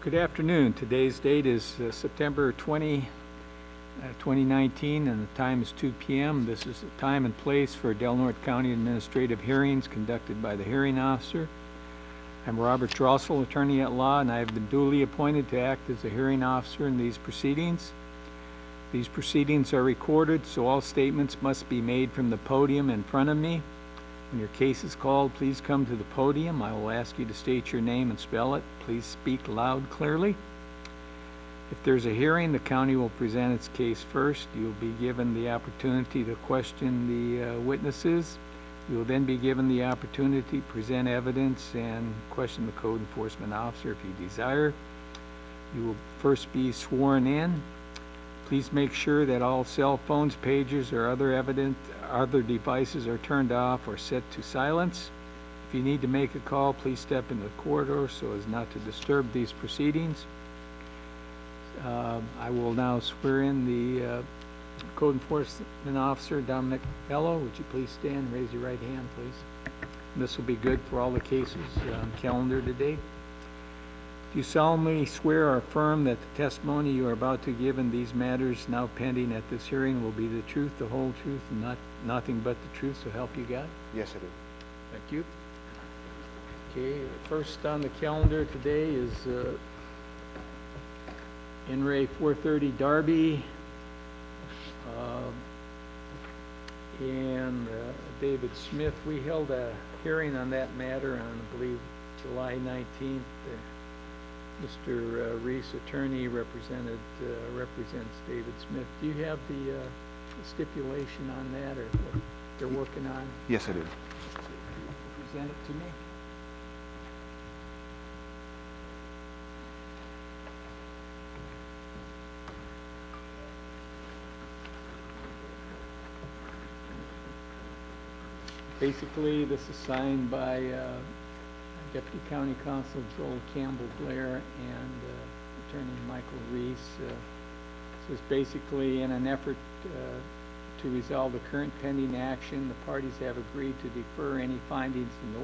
Good afternoon. Today's date is September 20, 2019, and the time is 2 p.m. This is the time and place for Del Norte County administrative hearings conducted by the hearing officer. I'm Robert Drossel, attorney at law, and I have been duly appointed to act as a hearing officer in these proceedings. These proceedings are recorded, so all statements must be made from the podium in front of me. When your case is called, please come to the podium. I will ask you to state your name and spell it. Please speak loud, clearly. If there's a hearing, the county will present its case first. You'll be given the opportunity to question the witnesses. You will then be given the opportunity to present evidence and question the code enforcement officer if you desire. You will first be sworn in. Please make sure that all cell phones, pagers, or other devices are turned off or set to silence. If you need to make a call, please step into the corridor so as not to disturb these proceedings. I will now swear in the code enforcement officer, Dominic Bello. Would you please stand and raise your right hand, please? And this will be good for all the cases on calendar today. Do you solemnly swear or affirm that the testimony you are about to give in these matters now pending at this hearing will be the truth, the whole truth, and nothing but the truth, so help you God? Yes, I do. Thank you. Okay, first on the calendar today is NRA 430 Darby and David Smith. We held a hearing on that matter on, I believe, July 19th. Mr. Reese, attorney, represents David Smith. Do you have the stipulation on that, or what they're working on? Yes, I do. Present it to me. Basically, this is signed by Deputy County Counsel Joel Campbell Blair and Attorney Michael Reese. This is basically in an effort to resolve the current pending action. The parties have agreed to defer any findings in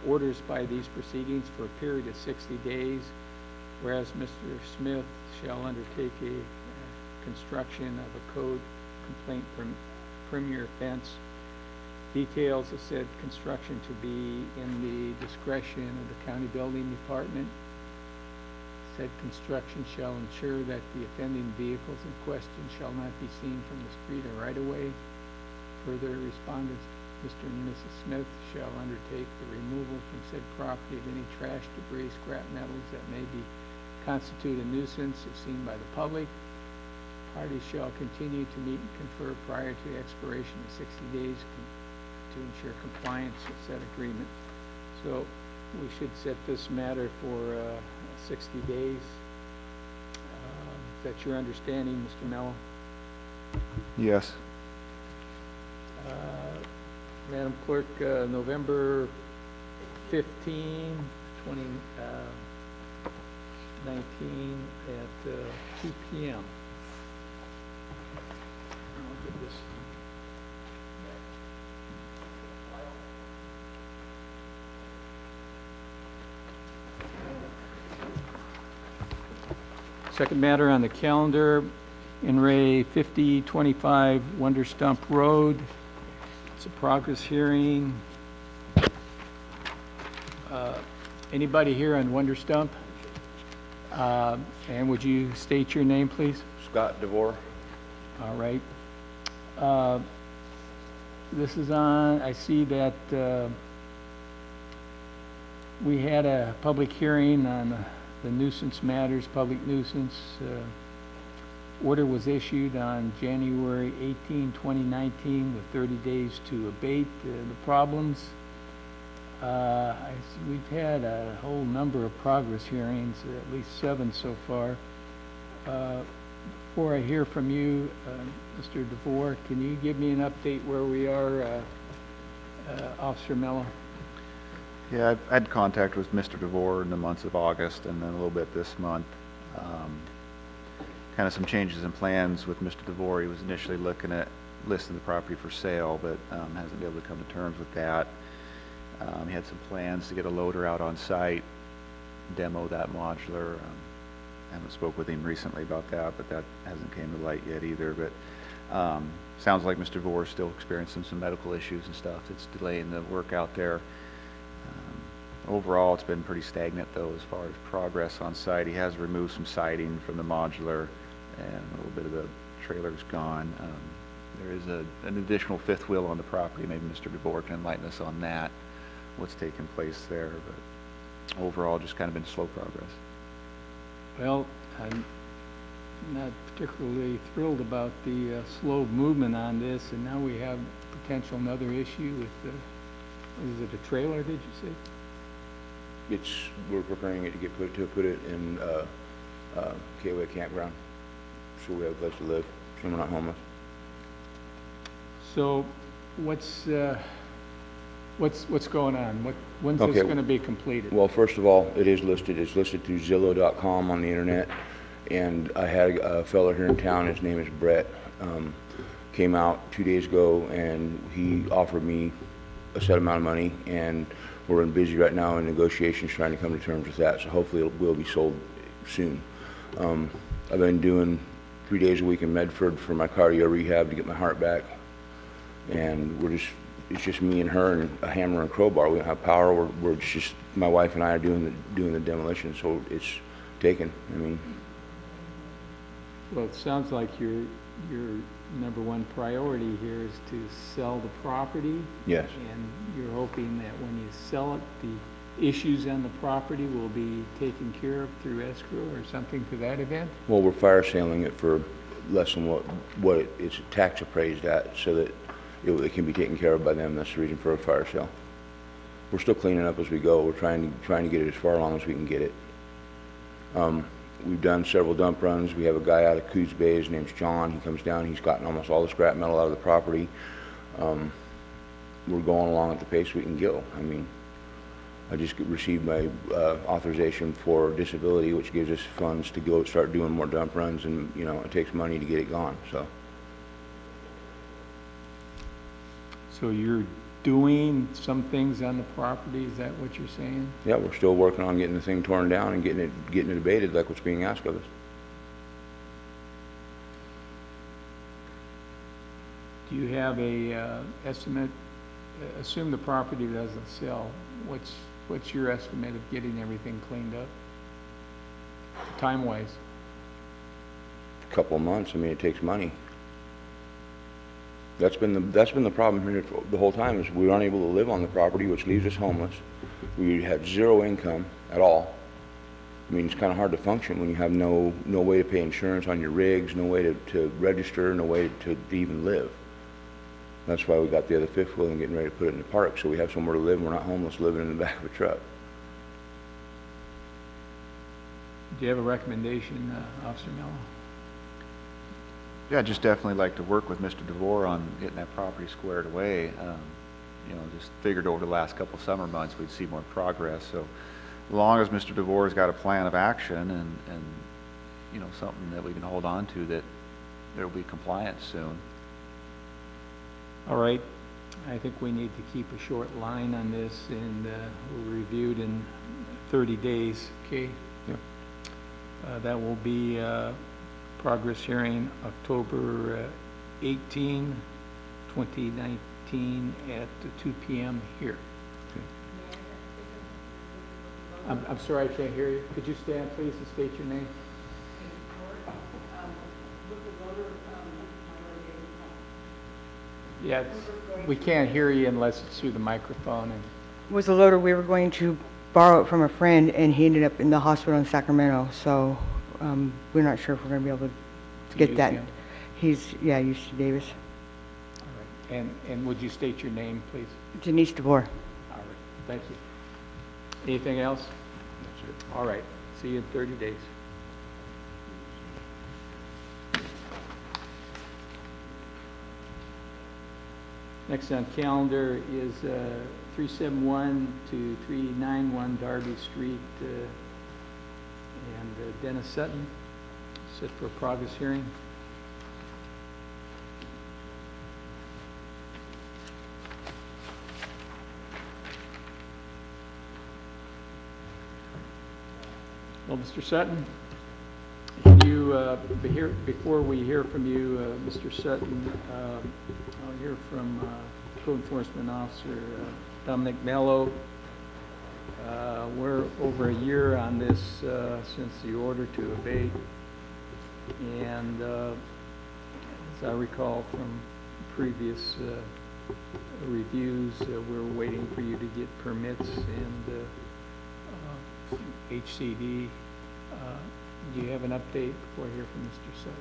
orders by these proceedings for a period of 60 days, whereas Mr. Smith shall undertake a construction of a code complaint from premier fence. Details of said construction to be in the discretion of the county building department. Said construction shall ensure that the offending vehicles in question shall not be seen from the street or right of way. Further, respondents, Mr. and Mrs. Smith, shall undertake the removal from said property of any trash, debris, scrap metals that may constitute a nuisance if seen by the public. Parties shall continue to meet and confer prior to the expiration of 60 days to ensure compliance with said agreement. So we should set this matter for 60 days. Is that your understanding, Mr. Mello? Yes. Madam Clerk, November 15, 2019 at 2 p.m. I'll give this. Second matter on the calendar, NRA 5025 Wonder Stump Road. It's a progress hearing. Anybody here on Wonder Stump? And would you state your name, please? Scott DeVore. All right. This is on, I see that we had a public hearing on the nuisance matters, public nuisance. Order was issued on January 18, 2019 with 30 days to abate the problems. We've had a whole number of progress hearings, at least 7 so far. Before I hear from you, Mr. DeVore, can you give me an update where we are, Officer Mello? Yeah, I've had contact with Mr. DeVore in the months of August and then a little bit this month. Kind of some changes in plans with Mr. DeVore. He was initially looking at listing the property for sale, but hasn't been able to come to terms with that. He had some plans to get a loader out on site demo that modular. Haven't spoke with him recently about that, but that hasn't came to light yet either. But sounds like Mr. DeVore is still experiencing some medical issues and stuff that's delaying the work out there. Overall, it's been pretty stagnant though as far as progress on site. He has removed some siding from the modular, and a little bit of the trailer's gone. There is an additional fifth wheel on the property. Maybe Mr. DeVore can enlighten us on that, what's taking place there. But overall, just kind of been slow progress. Well, I'm not particularly thrilled about the slow movement on this, and now we have potential another issue with the, is it a trailer, did you say? We're preparing it to get put it in KOA campground, so we have a place to live, so we're not homeless. So what's going on? When's Okay. this going to be completed? Well, first of all, it is listed. It's listed through Zillow.com on the internet, and I had a fellow here in town. His name is Brett. Came out 2 days ago, and he offered me a set amount of money, and we're busy right now in negotiations trying to come to terms with that. So hopefully it will be sold soon. I've been doing 3 days a week in Medford for my cardio rehab to get my heart back, and it's just me and her and a hammer and crowbar. We don't have power. We're just my wife and I are doing the demolition. So it's taken. I mean, Well, it sounds like your number one priority here is to sell the property. yes. And you're hoping that when you sell it, the issues on the property will be taken care of through escrow or something to that event? Well, we're fire selling it for less than what it's tax appraised at, so that it can be taken care of by them. That's the reason for a fire sale. We're still cleaning up as we go. We're trying to get it as far along as we can get it. We've done several dump runs. We have a guy out of Coos Bay. His name's John. He comes down. He's gotten almost all the scrap metal out of the property. We're going along at the pace we can go. I mean, I just received my authorization for disability, which gives us funds to go start doing more dump runs, and you know, it takes money to get it gone. So you're doing some things on the property, is that what you're saying? Yeah, we're still working on getting the thing torn down and getting it abated like what's being asked of us. Do you have a estimate? Assume the property doesn't sell. What's your estimate of getting everything cleaned up, time-wise? A couple of months. I mean, it takes money. That's been the problem here the whole time, is we aren't able to live on the property, which leaves us homeless. We have zero income at all. I mean, it's kind of hard to function when you have no way to pay insurance on your rigs, no way to register, no way to even live. That's why we got the other fifth wheel and getting ready to put it in the park, so we have somewhere to live and we're not homeless living in the back of a truck. Do you have a recommendation, Officer Mello? Yeah, I'd just definitely like to work with Mr. DeVore on getting that property squared away. You know, just figured over the last couple summer months we'd see more progress. So as long as Mr. DeVore's got a plan of action and you know, something that we can hold on to, that there will be compliance soon. All right, I think we need to keep a short line on this, and we'll review it in 30 days, okay? Yeah. That will be progress hearing October 18, 2019 at 2 p.m. here. Okay. I'm sorry, I can't hear you. Could you stand, please, and state your name? Yeah, we can't hear you unless it's through the microphone. And Was a loader. We were going to borrow it from a friend, and he ended up in the hospital in Sacramento. So we're not sure if we're going to be able to get use that. him. He's UC Davis. All right. And would you state your name, please? Denise DeVore. All right, thank you. Anything else? That's it. All right, see you in 30 days. Next on calendar is 371 to 391 Darby Street, and Dennis Sutton, set for a progress hearing. Well, Mr. Sutton, can you, before we hear from you, Mr. Sutton, I'll hear from Code Enforcement Officer Dominic Mello. We're over a year on this since the order to abate, and as I recall from previous reviews, we're waiting for you to get permits and HCD. Do you have an update before I hear from Mr. Sutton?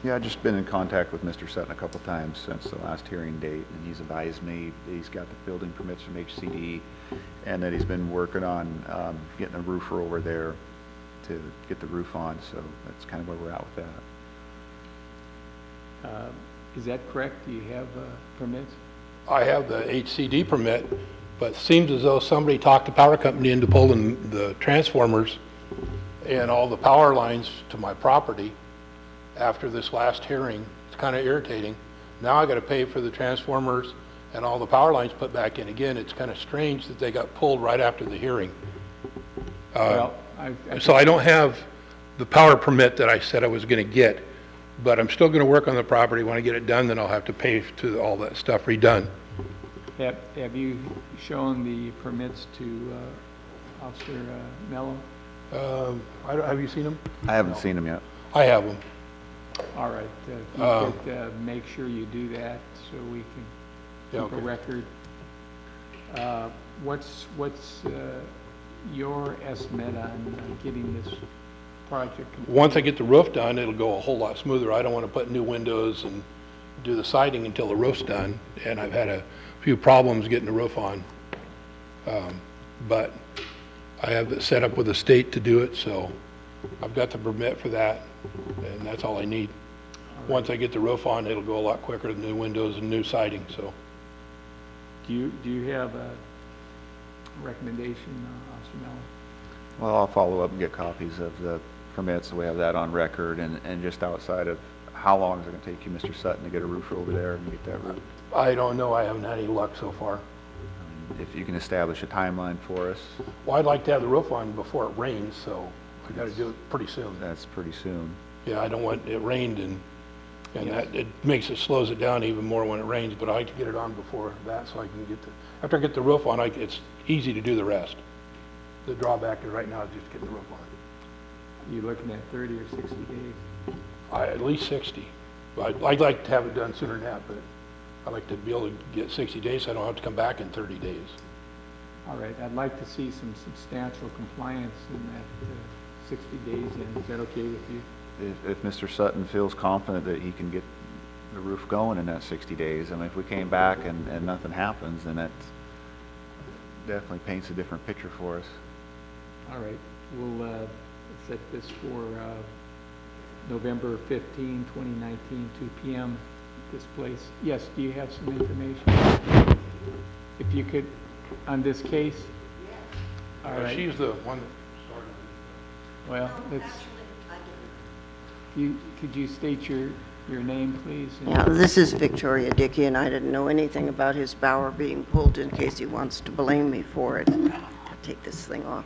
Yeah, I've just been in contact with Mr. Sutton a couple times since the last hearing date, and he's advised me that he's got the building permits from HCD, and that he's been working on getting a roofer over there to get the roof on, so that's kind of where we're at with that. Is that correct? Do you have permits? I have the HCD permit, but it seems as though somebody talked the power company into pulling the transformers and all the power lines to my property after this last hearing. It's kind of irritating. Now I got to pay for the transformers and all the power lines put back in again. It's kind of strange that they got pulled right after the hearing. Well, So I don't have the power permit that I said I was going to get, but I'm still going to work on the property. When I get it done, then I'll have to pay to all that stuff redone. Have you shown the permits to Officer Mello? Have you seen them? I haven't seen him yet. I have them. All right, if you could make sure you do that so we can Yeah, keep a okay. record. What's your estimate on getting this project complete? Once I get the roof done, it'll go a whole lot smoother. I don't want to put new windows and do the siding until the roof's done, and I've had a few problems getting the roof on. But I have it set up with the state to do it, so I've got the permit for that, and that's all I need. Once I get the roof on, it'll go a lot quicker than new windows and new siding, so. Do you have a recommendation, Officer Mello? Well, I'll follow up and get copies of the permits, so we have that on record, and just outside of, how long is it gonna take you, Mr. Sutton, to get a roofer over there and get that roof? I don't know, I haven't had any luck so far. If you can establish a timeline for us, Well, I'd like to have the roof on before it rains, so I gotta do it pretty soon. that's pretty soon. Yeah, I don't want, it rained and Yes. that, it slows it down even more when it rains, but I like to get it on before that so I can get after I get the roof on, it's easy to do the rest. The drawback is right now is just getting the roof on. You looking at 30 or 60 days? At least 60. I'd like to have it done sooner than that, but I'd like to be able to get 60 days so I don't have to come back in 30 days. All right, I'd like to see some substantial compliance in that 60 days, and is that okay with you? If Mr. Sutton feels confident that he can get the roof going in that 60 days, I mean, if we came back and nothing happens, then that definitely paints a different picture for us. All right, we'll set this for November 15, 2019, 2 p.m. at this place. Yes, do you have some information? If you could, on this case? All right, She's the one that started it. well, let's, could you state your name, please? And- Yeah, this is Victoria Dickey, and I didn't know anything about his bower being pulled in case he wants to blame me for it. I'll take this thing off.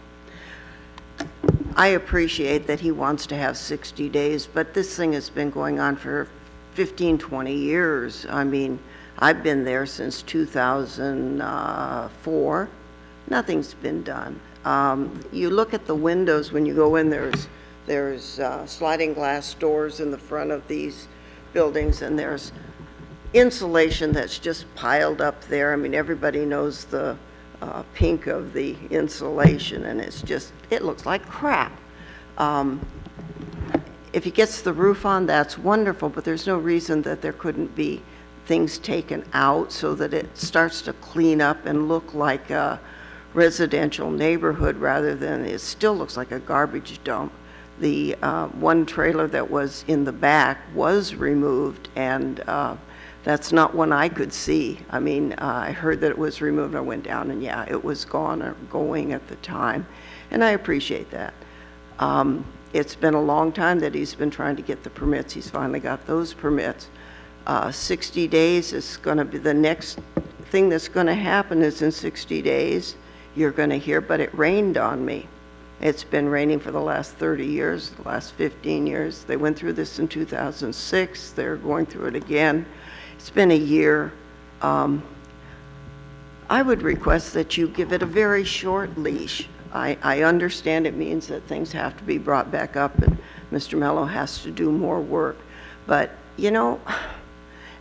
I appreciate that he wants to have 60 days, but this thing has been going on for 15, 20 years. I mean, I've been there since 2004. Nothing's been done. You look at the windows when you go in, there's sliding glass doors in the front of these buildings, and there's insulation that's just piled up there. I mean, everybody knows the pink of the insulation, and it looks like crap. If he gets the roof on, that's wonderful, but there's no reason that there couldn't be things taken out so that it starts to clean up and look like a residential neighborhood rather than, it still looks like a garbage dump. The one trailer that was in the back was removed, and that's not one I could see. I mean, I heard that it was removed. I went down, and yeah, it was gone or going at the time, and I appreciate that. It's been a long time that he's been trying to get the permits. He's finally got those permits. 60 days is going to be the next thing that's going to happen is in 60 days, you're going to hear, but it rained on me. It's been raining for the last 30 years, the last 15 years. They went through this in 2006. They're going through it again. It's been a year. I would request that you give it a very short leash. I understand it means that things have to be brought back up and Mr. Mello has to do more work. But, you know,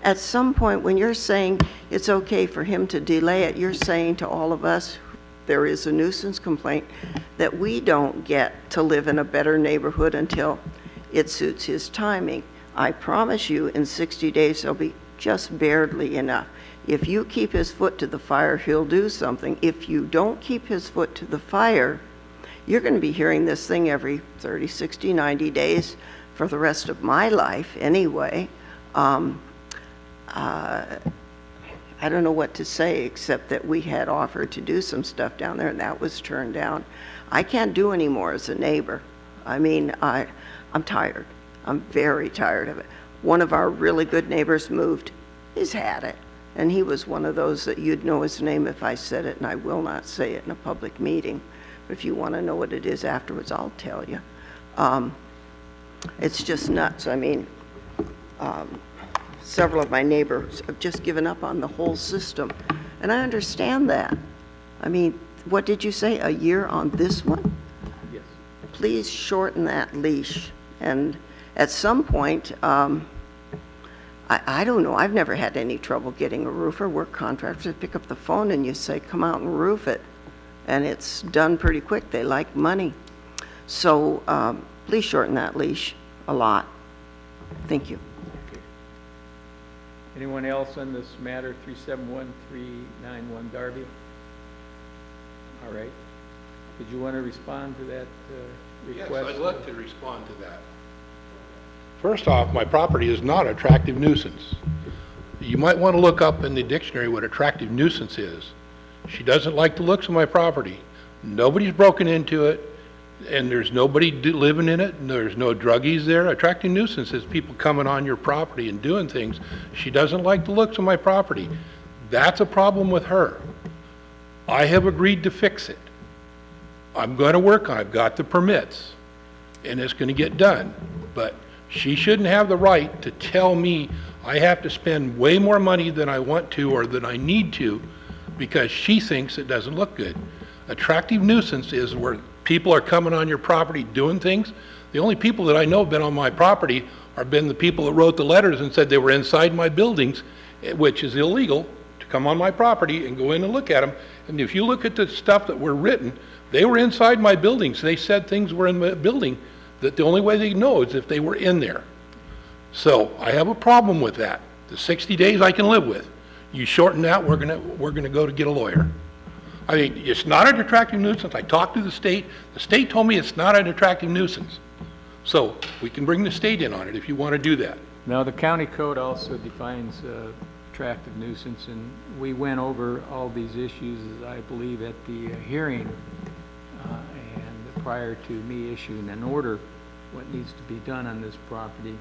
at some point when you're saying it's okay for him to delay it, you're saying to all of us, there is a nuisance complaint, that we don't get to live in a better neighborhood until it suits his timing. I promise you, in 60 days, there'll be just barely enough. If you keep his foot to the fire, he'll do something. If you don't keep his foot to the fire, you're going to be hearing this thing every 30, 60, 90 days for the rest of my life anyway. I don't know what to say except that we had offered to do some stuff down there and that was turned down. I can't do any more as a neighbor. I mean, I'm tired. I'm very tired of it. One of our really good neighbors moved. He's had it. And he was one of those that you'd know his name if I said it, and I will not say it in a public meeting. But if you want to know what it is afterwards, I'll tell you. It's just nuts. I mean, several of my neighbors have just given up on the whole system. And I understand that. I mean, what did you say, a year on this one? Yes. Please shorten that leash. And at some point, I don't know, I've never had any trouble getting a roofer. We're contractors, pick up the phone and you say, come out and roof it. And it's done pretty quick. They like money. So please shorten that leash a lot. Thank you. Okay. Anyone else on this matter, 371-391 Darby? All right. Did you want to respond to that request? Yes, I'd love to respond to that. First off, my property is not attractive nuisance. You might want to look up in the dictionary what attractive nuisance is. She doesn't like the looks of my property. Nobody's broken into it, and there's nobody living in it, and there's no druggies there. Attractive nuisance is people coming on your property and doing things. She doesn't like the looks of my property. That's a problem with her. I have agreed to fix it. I'm going to work on it. I've got the permits, and it's going to get done. But she shouldn't have the right to tell me I have to spend way more money than I want to or than I need to because she thinks it doesn't look good. Attractive nuisance is where people are coming on your property doing things. The only people that I know have been on my property have been the people that wrote the letters and said they were inside my buildings, which is illegal to come on my property and go in and look at them. And if you look at the stuff that were written, they were inside my buildings. They said things were in the building that the only way they know is if they were in there. So I have a problem with that. The 60 days I can live with. You shorten that, we're gonna go to get a lawyer. I mean, it's not an attractive nuisance. I talked to the state. The state told me it's not an attractive nuisance. So we can bring the state in on it if you want to do that. Now, the county code also defines attractive nuisance, and we went over all these issues, I believe, at the hearing and prior to me issuing an order, what needs to be done on this property.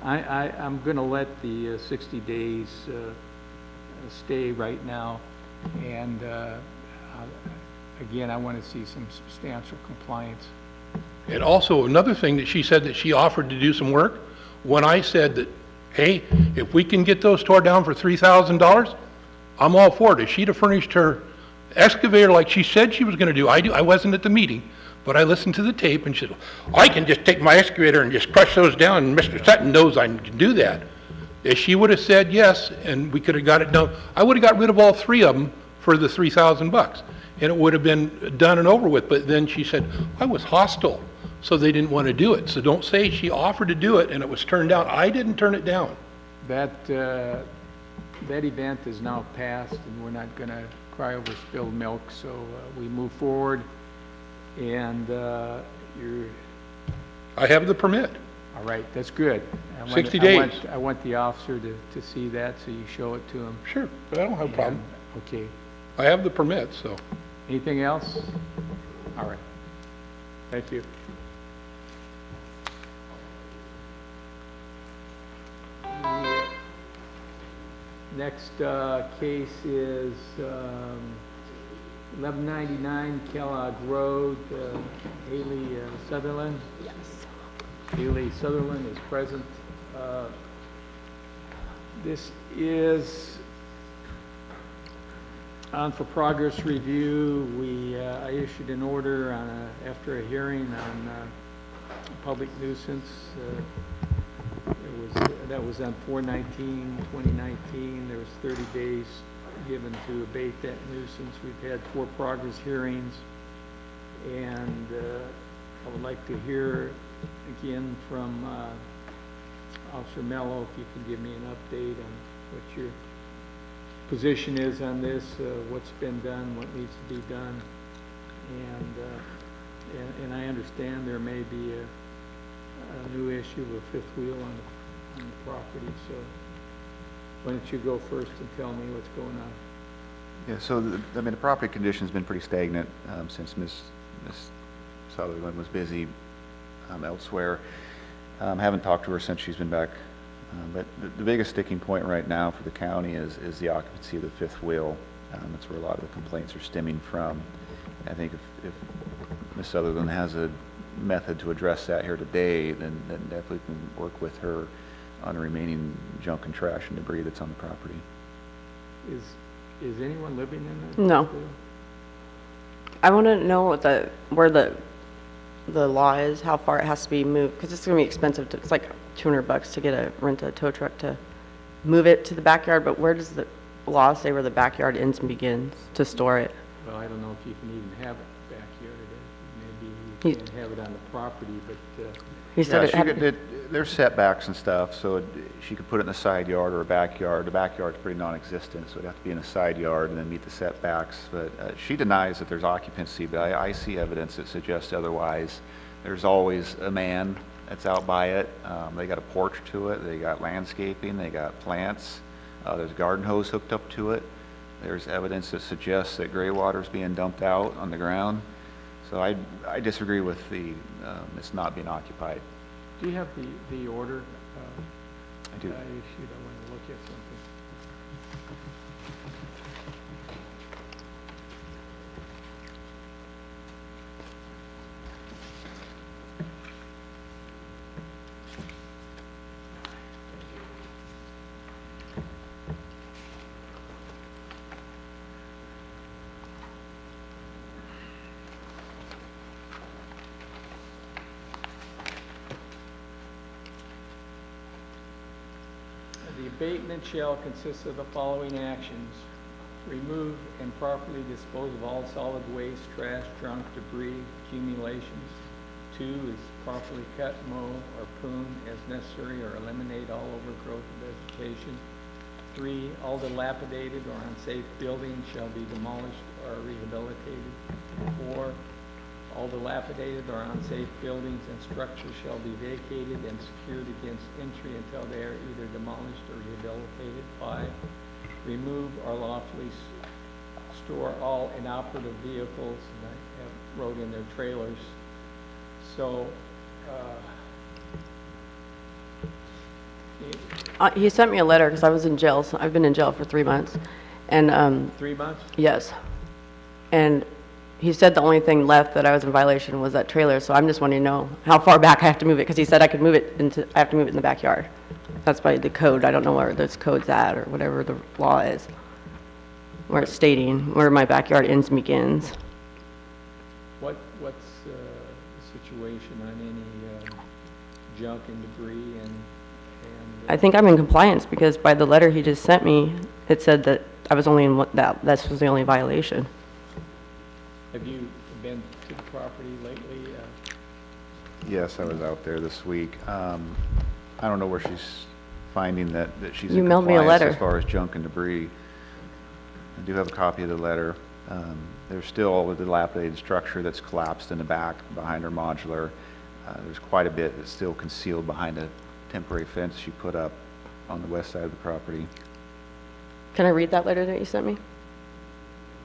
I'm going to let the 60 days stay right now, and again, I want to see some substantial compliance. And also, another thing that she said that she offered to do some work, when I said that, hey, if we can get those tore down for $3,000, I'm all for it. If she'd have furnished her excavator like she said she was going to do, I wasn't at the meeting, but I listened to the tape and she said, I can just take my excavator and just crush those down, and Mr. Sutton knows I can do that. If she would have said yes, and we could have got it done, I would have got rid of all three of them for the $3,000, and it would have been done and over with. But then she said, I was hostile, so they didn't want to do it. So don't say she offered to do it and it was turned down. I didn't turn it down. That event is now passed, and we're not going to cry over spilled milk, so we move forward, and I have the permit. all right, that's good. 60 days. I want the officer to see that, so you show it to him. Sure, I don't have a problem. Okay. I have the permit, so. Anything else? All right. Thank you. The next case is 1199 Kellogg Road, Haley Sutherland. Yes. Haley Sutherland is present. This is on for progress review. I issued an order after a hearing on public nuisance. That was on 4/19/2019. There was 30 days given to abate that nuisance. We've had 4 progress hearings, and I would like to hear again from Officer Mello, if you can give me an update on what your position is on this, what's been done, what needs to be done, and I understand there may be a new issue of a fifth wheel on the property, so why don't you go first and tell me what's going on? Yeah, so, the property condition's been pretty stagnant since Ms. Sutherland was busy elsewhere. Haven't talked to her since she's been back. But the biggest sticking point right now for the county is the occupancy of the fifth wheel. That's where a lot of the complaints are stemming from. I think if Ms. Sutherland has a method to address that here today, then definitely can work with her on the remaining junk and trash and debris that's on the property. Is anyone living in that? No. fifth wheel? I want to know where the law is, how far it has to be moved, because it's going to be expensive. It's like $200 to rent a tow truck to move it to the backyard, but where does the law say where the backyard ends and begins to store it? Well, I don't know if you can even have it backyard. Maybe you can't have it on the property, but He said it had, There's setbacks and stuff, so she could put it in the side yard or a backyard. The backyard's pretty non-existent, so it'd have to be in a side yard and then meet the setbacks. But she denies that there's occupancy, but I see evidence that suggests otherwise. There's always a man that's out by it. They got a porch to it. They got landscaping. They got plants. There's a garden hose hooked up to it. There's evidence that suggests that gray water's being dumped out on the ground. So I disagree with it's not being occupied. do you have the order? I do. I issued, I want to look at something. The abatement shall consist of the following actions: remove and properly dispose of all solid waste, trash, junk, debris, accumulations. 2 is properly cut, mow, or prune as necessary, or eliminate all overgrowth of vegetation. 3, all dilapidated or unsafe buildings shall be demolished or rehabilitated. 4, all dilapidated or unsafe buildings and structures shall be vacated and secured against entry until they are either demolished or rehabilitated. 5, remove or lawfully store all inoperative vehicles, and I have wrote in their trailers. So, he sent me a letter because I was in jail. So I've been in jail for 3 months. And 3 months? yes. And he said the only thing left that I was in violation was that trailer. So I'm just wanting to know how far back I have to move it, because he said I could move it I have to move it in the backyard. That's by the code. I don't know where those code's at or whatever the law is, where it's stating where my backyard ends and begins. What's the situation on any junk and debris and I think I'm in compliance because by the letter he just sent me, it said that I was only in this was the only violation. have you been to the property lately? Yes, I was out there this week. I don't know where she's finding that she's You in mailed me a compliance letter. as far as junk and debris. I do have a copy of the letter. There's still a dilapidated structure that's collapsed in the back behind her modular. There's quite a bit that's still concealed behind a temporary fence she put up on the west side of the property. Can I read that letter that you sent me?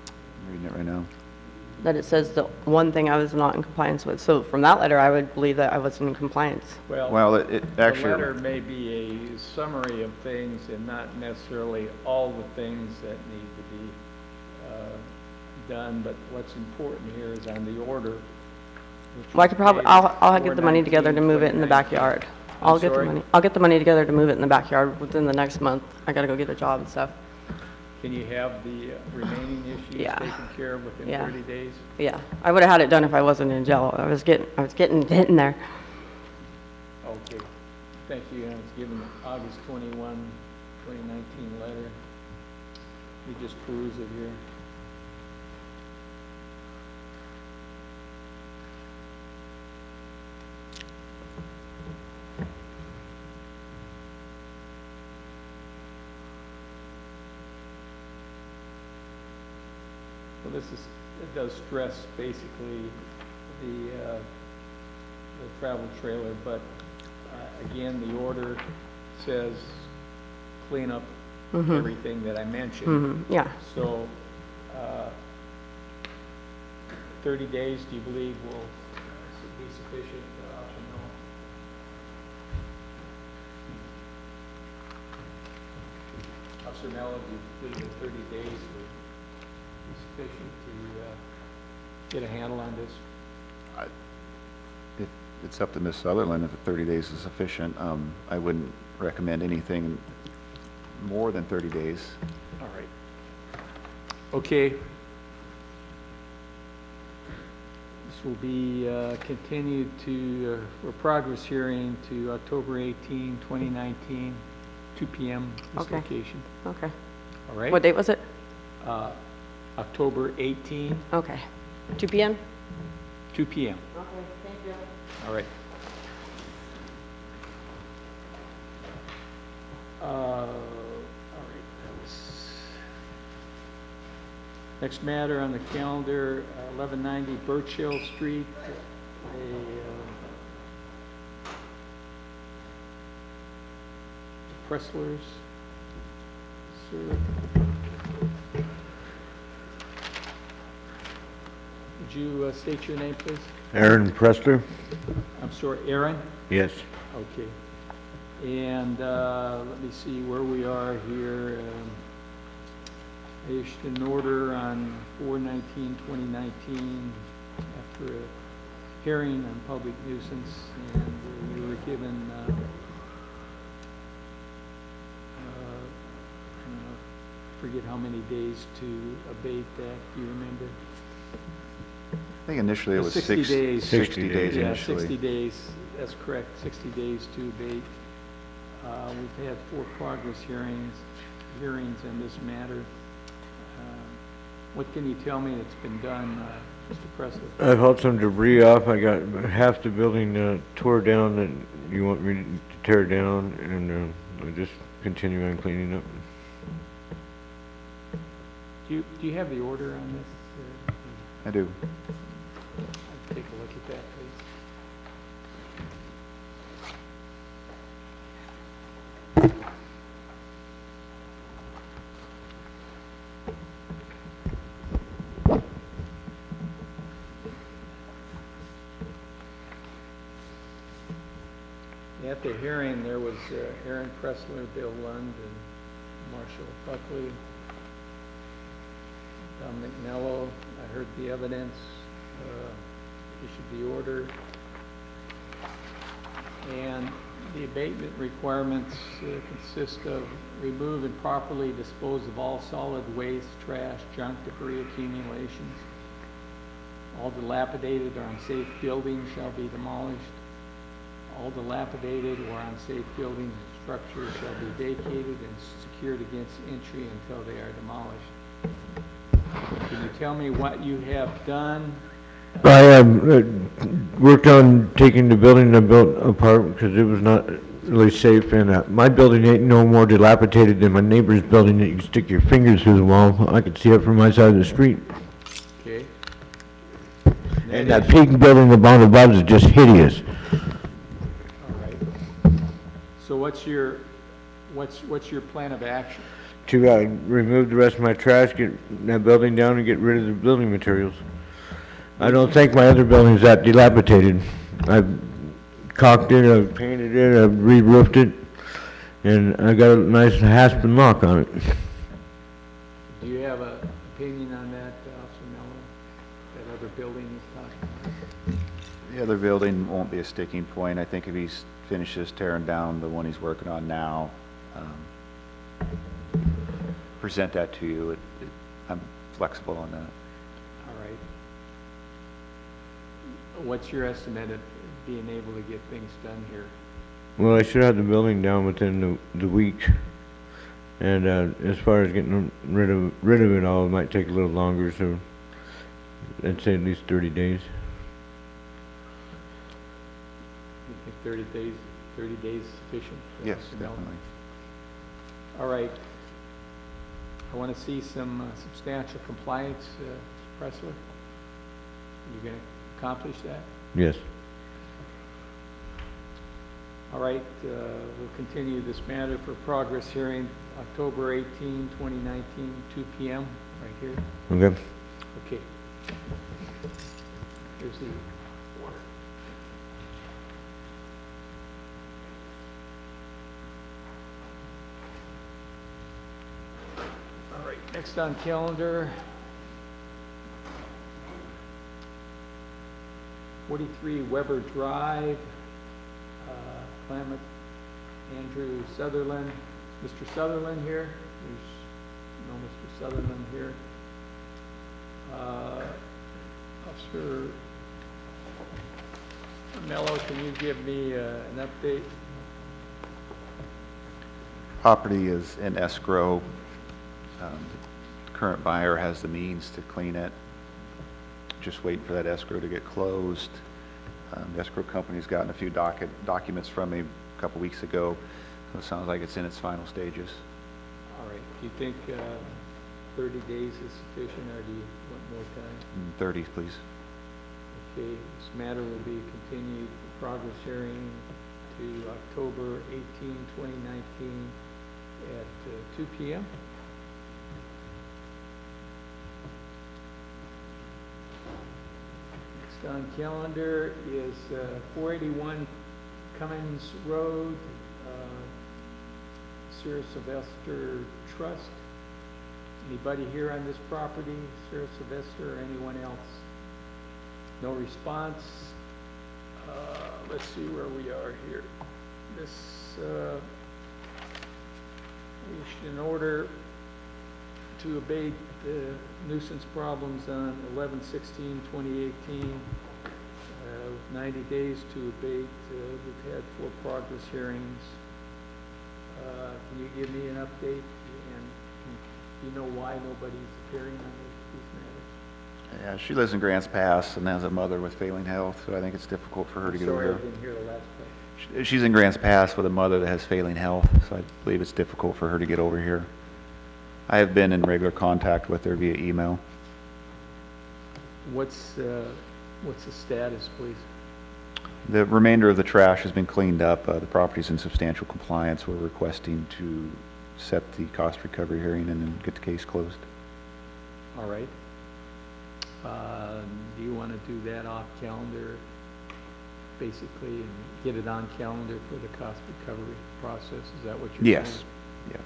I'm reading it right now. That it says the one thing I was not in compliance with. So from that letter, I would believe that I wasn't in compliance. Well, it The actually... letter may be a summary of things and not necessarily all the things that need to be done, but what's important here is on the order. which Well, I was could probably, paid I'll get the money together to move it in the 4/19/2019. backyard. I'm I'll get the sorry? money, I'll get the money together to move it in the backyard within the next month. I gotta go get a job and stuff. Can you have the remaining issues Yeah. taken care of within Yeah. 30 days? Yeah, I would've had it done if I wasn't in jail. Getting there. Okay, thank you. I was given August 21, 2019 letter. You just peruse it here. Well, it does stress basically the travel trailer, but again, the order says clean up everything that I mentioned. Yeah, So, 30 days, do you believe will be sufficient, option no? Officer Mello, do you believe that 30 days would be sufficient to get a handle on this? It's up to Ms. Sutherland if 30 days is sufficient. I wouldn't recommend anything more than 30 days. All right. Okay. This will be continued to, for progress hearing to October 18, 2019, 2 p.m. this Okay. location. okay. All right? What date was it? October 18, Okay. 2 PM? 2 p.m. Okay, thank you. All right. All right, that was... Next matter on the calendar, 1190 Birch Hill Street, Presslers, sir. Would you state your name, please? Aaron Pressler? I'm sorry, Aaron? Yes. Okay. And let me see where we are here. I issued an order on 4/19/2019 after a hearing on public nuisance, and we were given, I forget how many days to abate that. Do you remember? I think initially it was 60 days. 60 days Yeah, initially. 60 days, that's correct, 60 days to abate. We've had 4 progress hearings in this matter. What can you tell me that's been done, Mr. Presley? I've hauled some debris off. I got half the building tore down that you want me to tear down, and I just continue on cleaning up. Do you have the order on this? I do. Take a look at that, please. At the hearing, there was Aaron Pressler, Bill Lund, and Marshall Buckley. Dominic Mello, I heard the evidence, issued the order. And the abatement requirements consist of remove and properly dispose of all solid waste, trash, junk, debris accumulations. All dilapidated or unsafe buildings shall be demolished. All dilapidated or unsafe buildings and structures shall be vacated and secured against entry until they are demolished. Can you tell me what you have done? I have worked on taking the building I built apart because it was not really safe, and my building ain't no more dilapidated than my neighbor's building that you can stick your fingers through the wall. I could see it from my side of the street. Okay. And that pink building above is just hideous. All right. So what's your plan of action? To remove the rest of my trash, get that building down, and get rid of the building materials. I don't think my other building's that dilapidated. I've caulked it, I've painted it, I've re-roofed it, and I got a nice hasp and lock on it. Do you have an opinion on that, Officer The other building won't be a sticking point. I think if he finishes tearing down the one he's working on now, present that to you. I'm flexible on that. All right. What's your estimate of being able to get things done here? Well, I should have the building down within the week. And, as far as getting rid of it all, it might take a little longer, so I'd say at least 30 days. You think 30 days is sufficient? Yes, Mr. Mel? definitely. All right. I want to see some substantial compliance, Mr. Pressler. You going to accomplish that? Yes. All right, we'll continue this matter for progress hearing October 18, 2019, 2 p.m. right here. Okay. Okay. Here's the order. All right, next on calendar, 43 Weber Drive, Klamath, Andrew Sutherland. Mr. Sutherland here? There's no Mr. Sutherland here. Officer Mello, can you give me an update? Property is in escrow. The current buyer has the means to clean it. Just waiting for that escrow to get closed. The escrow company's gotten a few documents from me a couple weeks ago, so it sounds like it's in its final stages. All right, do you think 30 days is sufficient, or do you want more time? 30, please. Okay, this matter will be continued for progress hearing to October 18, 2019 at 2 p.m. Next on calendar is 481 Cummins Road, Sir Sylvester Trust. Anybody here on this property, Sir Sylvester, or anyone else? No response. Let's see where we are here. This issued an order to abate the nuisance problems on 11/16/2018. 90 days to abate. We've had 4 progress hearings. Can you give me an update? And do you know why nobody's appearing on these matters? Yeah, she lives in Grants Pass and has a mother with failing health, so I think it's difficult for her to get over Sorry, I here. didn't hear the last part. She's in Grants Pass with a mother that has failing health, so I believe it's difficult for her to get over here. I have been in regular contact with her via email. What's the status, please? The remainder of the trash has been cleaned up. The property's in substantial compliance. We're requesting to set the cost recovery hearing and then get the case closed. All right. Do you want to do that off calendar, basically, and get it on calendar for the cost recovery process? Is that what you're doing? Yes, yes.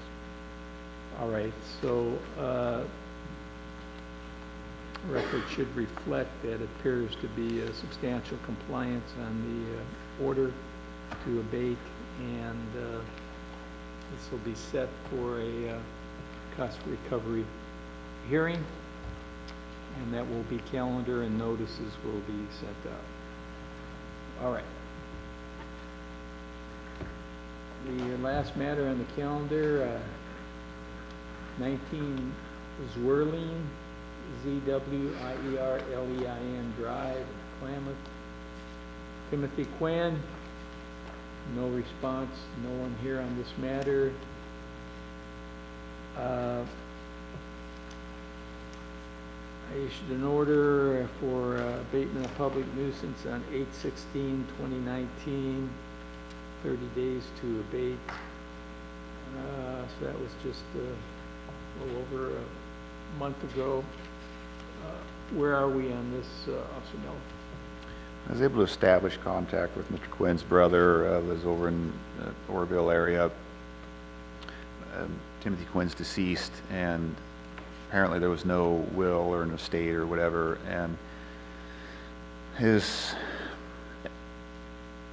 All right, so record should reflect that it appears to be a substantial compliance on the order to abate, and this will be set for a cost recovery hearing, and that will be calendar and notices will be sent out. All right. The last matter on the calendar, 19 Zwirling, Zwierlein Drive, Klamath. Timothy Quinn, no response, no one here on this matter. I issued an order for abatement of public nuisance on 8/16/2019, 30 days to abate. So that was just a little over a month ago. Where are we on this, Officer Miller? I was able to establish contact with Mr. Quinn's brother, lives over in Orville area. Timothy Quinn's deceased, and apparently there was no will or an estate or whatever, and his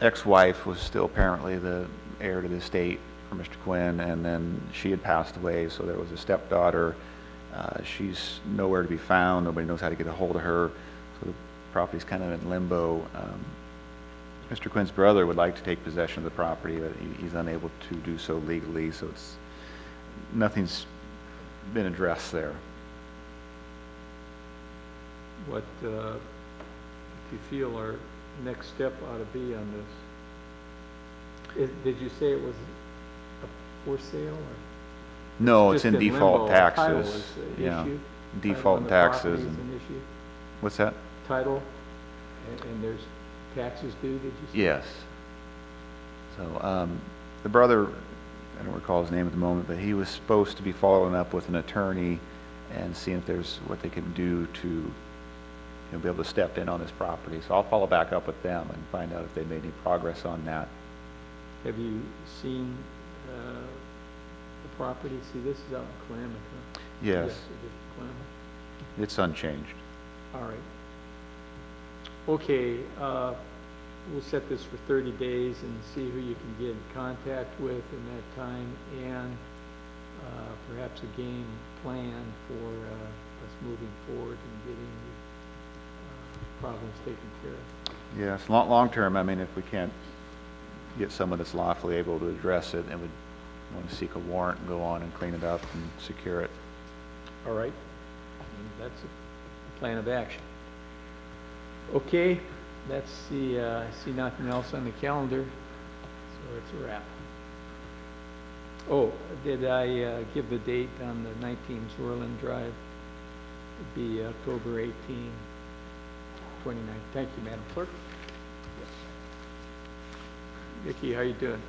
ex-wife was still apparently the heir to the estate for Mr. Quinn, and then she had passed away, so there was a stepdaughter. She's nowhere to be found. Nobody knows how to get a hold of her, so the property's kind of in limbo. Mr. Quinn's brother would like to take possession of the property, but he's unable to do so legally, so nothing's been addressed there. What do you feel our next step ought to be on this? Did you say it was for sale, or? No, it's Just in limbo? default Title taxes. is the Yeah, issue? default Title on the taxes. property is and- an issue? What's that? Title, and there's taxes due, did you say? Yes. So, the brother, I don't recall his name at the moment, but he was supposed to be following up with an attorney and seeing if there's what they can do to, be able to step in on this property. So I'll follow back up with them and find out if they made any progress on that. Have you seen the property? See, this is out in Klamath, huh? Yes, it is Klamath. it's unchanged. All right. Okay, we'll set this for 30 days and see who you can get in contact with in that time, and perhaps a game plan for us moving forward and getting the problems taken care of. Yes, long term, I mean, if we can't get someone that's lawfully able to address it, then we'd want to seek a warrant and go on and clean it up and secure it. All right? And that's a plan of action. Okay, that's the, I see nothing else on the calendar, so it's a wrap. Oh, did I give the date on the 19 Zorland Drive? It'd be October 18, 29. Thank you, Madam Clerk. Vicki, how you doing?